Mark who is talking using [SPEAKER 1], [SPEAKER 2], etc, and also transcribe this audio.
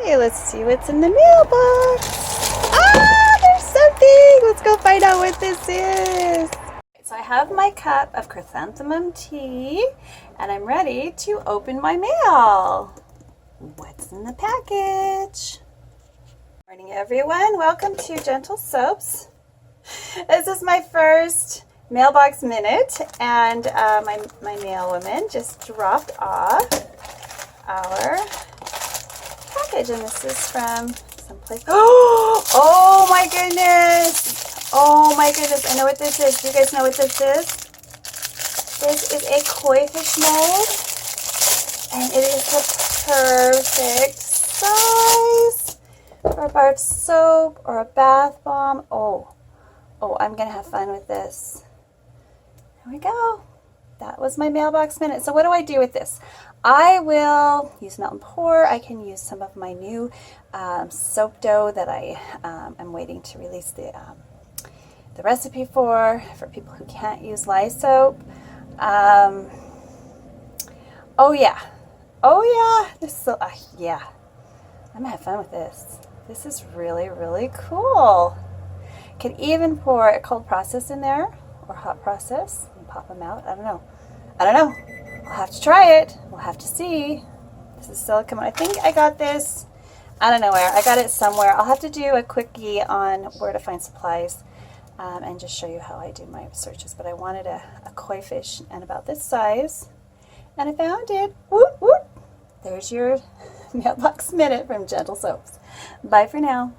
[SPEAKER 1] Okay, let's see what's in the mailbox. Ah, there's something. Let's go find out what this is. So I have my cup of chrysanthemum tea, and I'm ready to open my mail. What's in the package? Morning, everyone. Welcome to Jentle Soaps. This is my first mailbox minute, and my mail woman just dropped off our package, and this is from someplace. Oh my goodness! Oh my goodness! I know what this is. Do you guys know what this is? This is a koi fish mold, and it is the perfect size for a bar soap or a bath bomb. Oh, I'm gonna have fun with this. There we go. That was my mailbox minute. So what do I do with this? I will use melt and pour. I can use some of my new soap dough that I am waiting to release the recipe for people who can't use lye soap. Oh yeah, this is yeah. I'm gonna have fun with this. This is really, really cool. Can even pour a cold process in there or hot process and pop them out. I don't know. I'll have to try it. We'll have to see. This is silicone. I think I got this. I don't know where. I got it somewhere. I'll have to do a quickie on where to find supplies and just show you how I do my searches. But I wanted a koi fish and about this size, and I found it. Whoop, whoop. There's your mailbox minute from Jentle Soaps. Bye for now.